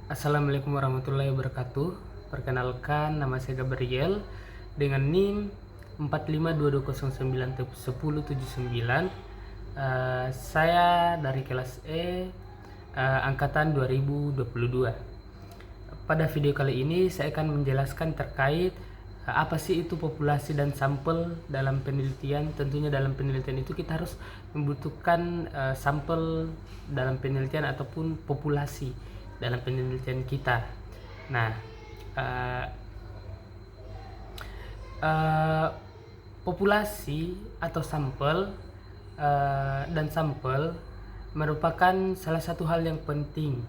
Assalamualaikum warahmatullahi wabarakatuh. Perkenalkan, nama saya Gabriel dengan NIM 4522091079. Saya dari kelas E, angkatan 2022. Pada video kali ini saya akan menjelaskan terkait apa sih itu populasi dan sampel dalam penelitian. Tentunya dalam penelitian itu kita harus membutuhkan sampel dalam penelitian ataupun populasi dalam penelitian kita. Nah, uh, uh, populasi atau sampel dan sampel merupakan salah satu hal yang penting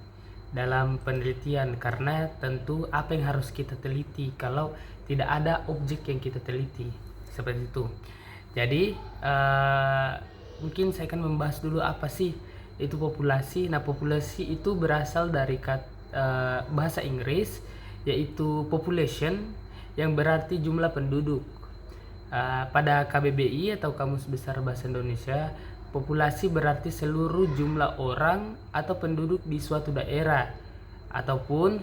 dalam penelitian, karena tentu apa yang harus kita teliti kalau tidak ada objek yang kita teliti, seperti itu. Jadi mungkin saya akan membahas dulu apa sih itu populasi. Nah, populasi itu berasal dari bahasa Inggris, yaitu population, yang berarti jumlah penduduk. Pada KBBI atau Kamus Besar Bahasa Indonesia, populasi berarti seluruh jumlah orang atau penduduk di suatu daerah, ataupun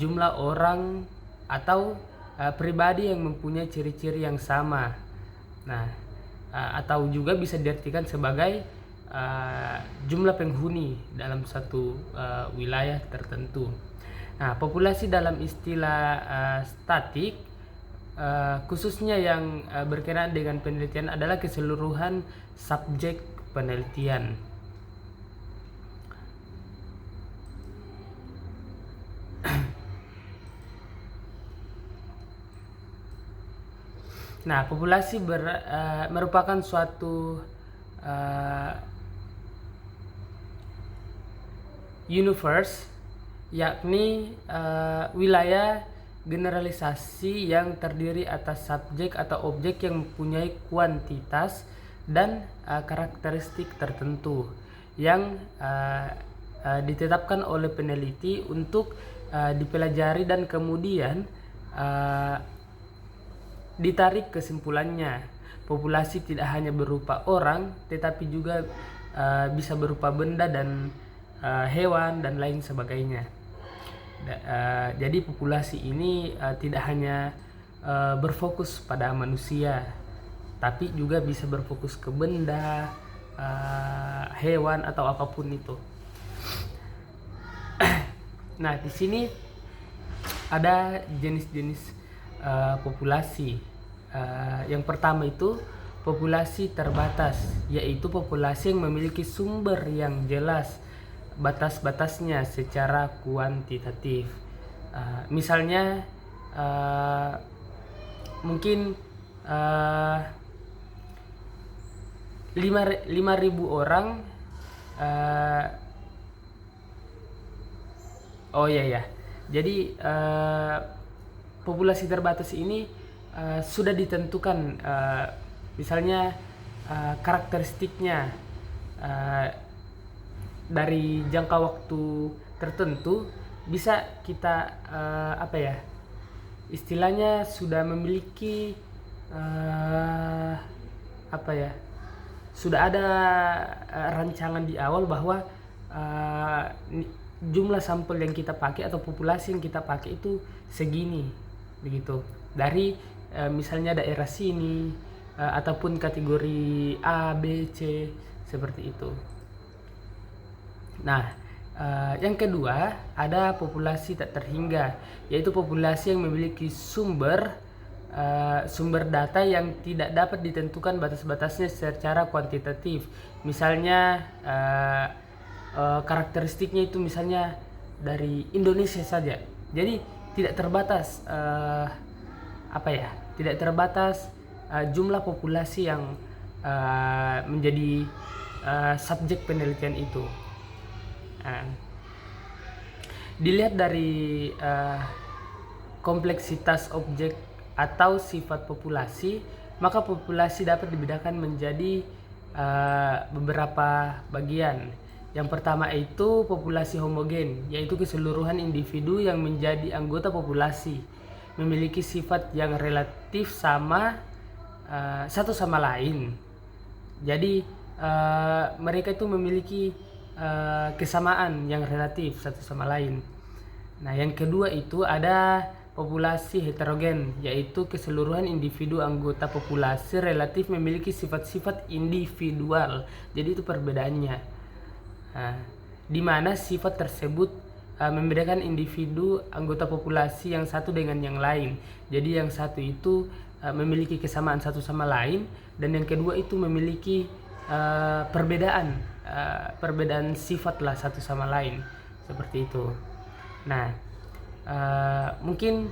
jumlah orang atau pribadi yang mempunyai ciri-ciri yang sama. Nah, atau juga bisa diartikan sebagai jumlah penghuni dalam satu wilayah tertentu. Nah, populasi dalam istilah statik, khususnya yang berkenaan dengan penelitian, adalah keseluruhan subjek penelitian. Nah, populasi merupakan suatu universe, yakni wilayah generalisasi yang terdiri atas subjek atau objek yang mempunyai kuantitas dan karakteristik tertentu yang ditetapkan oleh peneliti untuk dipelajari dan kemudian ditarik kesimpulannya. Populasi tidak hanya berupa orang, tetapi juga bisa berupa benda dan hewan dan lain sebagainya. Jadi populasi ini tidak hanya berfokus pada manusia, tapi juga bisa berfokus ke benda, hewan atau apapun itu. Nah, di sini ada jenis-jenis populasi. Yang pertama itu populasi terbatas, yaitu populasi yang memiliki sumber yang jelas batas-batasnya secara kuantitatif. Misalnya mungkin 5.000 orang. Jadi populasi terbatas ini sudah ditentukan, misalnya karakteristiknya dari jangka waktu tertentu, bisa kita istilahnya sudah memiliki sudah ada rancangan di awal bahwa jumlah sampel yang kita pakai atau populasi yang kita pakai itu segini, begitu, dari misalnya daerah sini ataupun kategori A, B, C, seperti itu. Nah, yang kedua ada populasi tak terhingga, yaitu populasi yang memiliki sumber data yang tidak dapat ditentukan batas-batasnya secara kuantitatif. Misalnya karakteristiknya itu misalnya dari Indonesia saja. Jadi tidak terbatas tidak terbatas jumlah populasi yang menjadi subjek penelitian itu. Dilihat dari kompleksitas objek atau sifat populasi, maka populasi dapat dibedakan menjadi beberapa bagian. Yang pertama itu populasi homogen, yaitu keseluruhan individu yang menjadi anggota populasi memiliki sifat yang relatif sama satu sama lain. Jadi mereka itu memiliki kesamaan yang relatif satu sama lain. Nah, yang kedua itu ada populasi heterogen, yaitu keseluruhan individu anggota populasi relatif memiliki sifat-sifat individual. Jadi itu perbedaannya. Nah, di mana sifat tersebut membedakan individu anggota populasi yang satu dengan yang lain. Jadi yang satu itu memiliki kesamaan satu sama lain, dan yang kedua itu memiliki perbedaan sifat lah satu sama lain, seperti itu. Nah, mungkin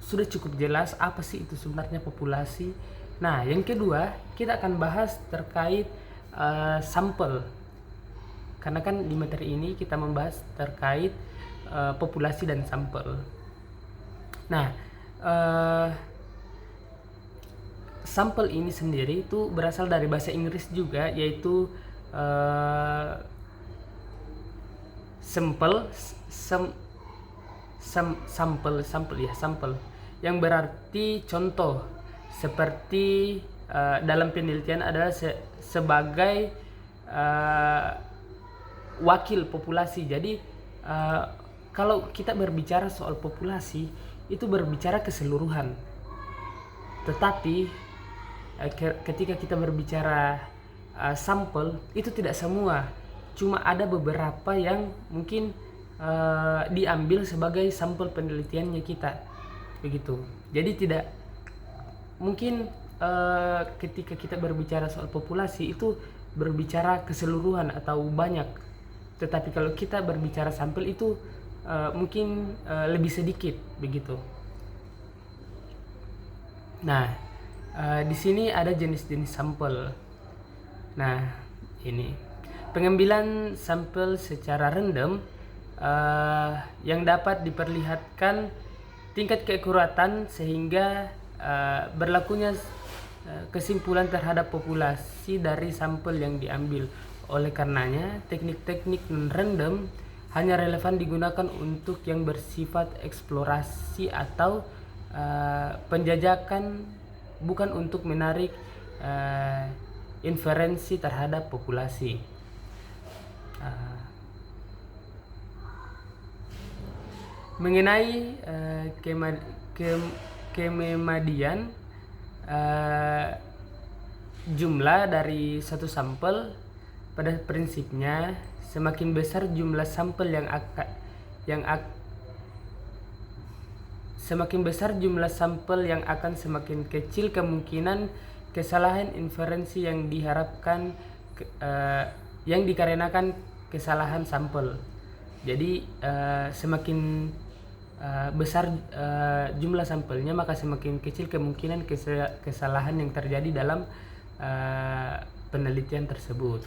sudah cukup jelas apa sih itu sebenarnya populasi. Nah, yang kedua kita akan bahas terkait sampel, karena kan di materi ini kita membahas terkait populasi dan sampel. Nah, sampel ini sendiri itu berasal dari bahasa Inggris juga, yaitu sampel yang berarti contoh, seperti dalam penelitian adalah sebagai wakil populasi. Jadi kalau kita berbicara soal populasi itu berbicara keseluruhan, tetapi ketika kita berbicara sampel itu tidak semua, cuma ada beberapa yang mungkin diambil sebagai sampel penelitiannya kita, begitu. Jadi tidak mungkin ketika kita berbicara soal populasi itu berbicara keseluruhan atau banyak, tetapi kalau kita berbicara sampel itu mungkin lebih sedikit, begitu. Nah, di sini ada jenis-jenis sampel. Nah, ini pengambilan sampel secara random yang dapat diperlihatkan tingkat keakuratan sehingga berlakunya kesimpulan terhadap populasi dari sampel yang diambil. Oleh karenanya, teknik-teknik random hanya relevan digunakan untuk yang bersifat eksplorasi atau penjajakan, bukan untuk menarik inferensi terhadap populasi. Mengenai kememadian jumlah dari satu sampel, pada prinsipnya semakin besar jumlah sampel yang akan semakin kecil kemungkinan kesalahan inferensi yang diharapkan yang dikarenakan kesalahan sampel. Jadi semakin besar jumlah sampelnya, maka semakin kecil kemungkinan kesalahan yang terjadi dalam penelitian tersebut.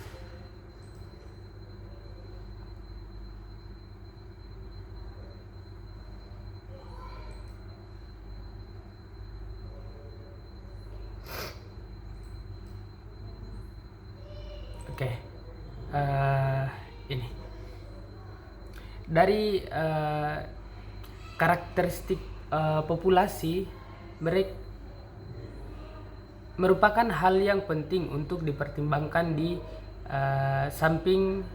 Oke, ini dari karakteristik populasi, mereka merupakan hal yang penting untuk dipertimbangkan di samping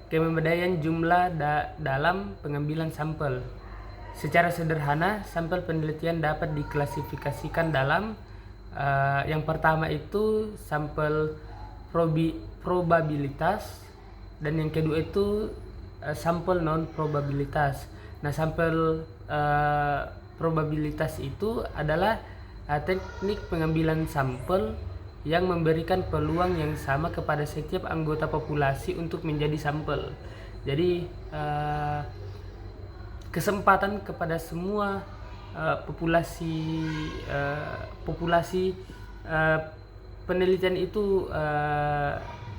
kemebedaian jumlah dalam pengambilan sampel. Secara sederhana, sampel penelitian dapat diklasifikasikan dalam yang pertama itu sampel probabilitas, dan yang kedua itu sampel non probabilitas. Nah, sampel probabilitas itu adalah teknik pengambilan sampel yang memberikan peluang yang sama kepada setiap anggota populasi untuk menjadi sampel. Jadi kesempatan kepada semua populasi penelitian itu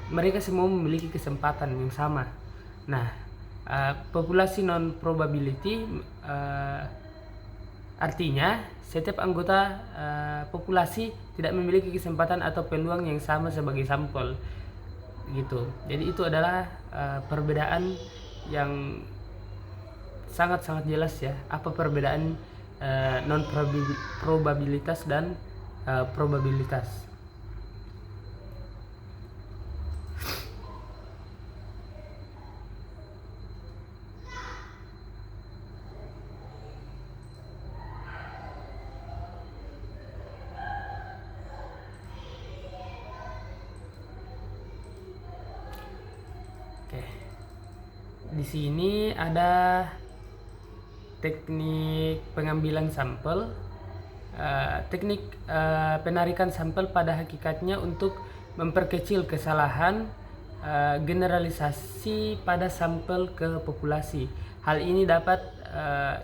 mereka semua memiliki kesempatan yang sama. Nah, populasi non probability artinya setiap anggota populasi tidak memiliki kesempatan atau peluang yang sama sebagai sampel, gitu. Jadi itu adalah perbedaan yang sangat-sangat jelas ya. Apa perbedaan non probabilitas dan probabilitas? Di sini ada teknik pengambilan sampel. Teknik penarikan sampel pada hakikatnya untuk memperkecil kesalahan generalisasi pada sampel ke populasi. Hal ini dapat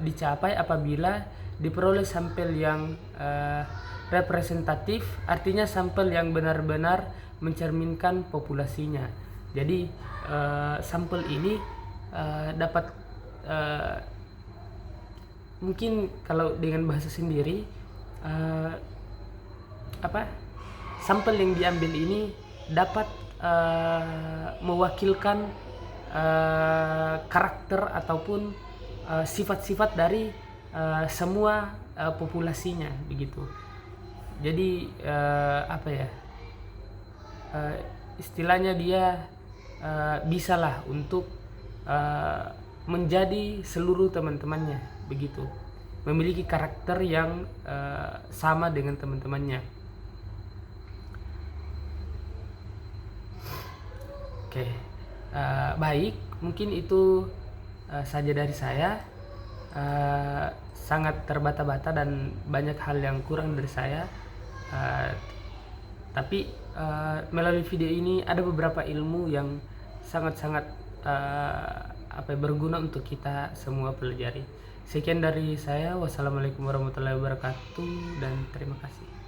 dicapai apabila diperoleh sampel yang representatif, artinya sampel yang benar-benar mencerminkan populasinya. Jadi sampel ini dapat mungkin kalau dengan bahasa sendiri sampel yang diambil ini dapat mewakilkan karakter ataupun sifat-sifat dari semua populasinya begitu. Jadi istilahnya dia bisalah untuk menjadi seluruh teman-temannya begitu, memiliki karakter yang sama dengan teman-temannya. Oke, baik, mungkin itu saja dari saya. Sangat terbata-bata dan banyak hal yang kurang dari saya, tapi melalui video ini ada beberapa ilmu yang sangat-sangat berguna untuk kita semua pelajari. Sekian dari saya. Wassalamualaikum warahmatullahi wabarakatuh dan terima kasih.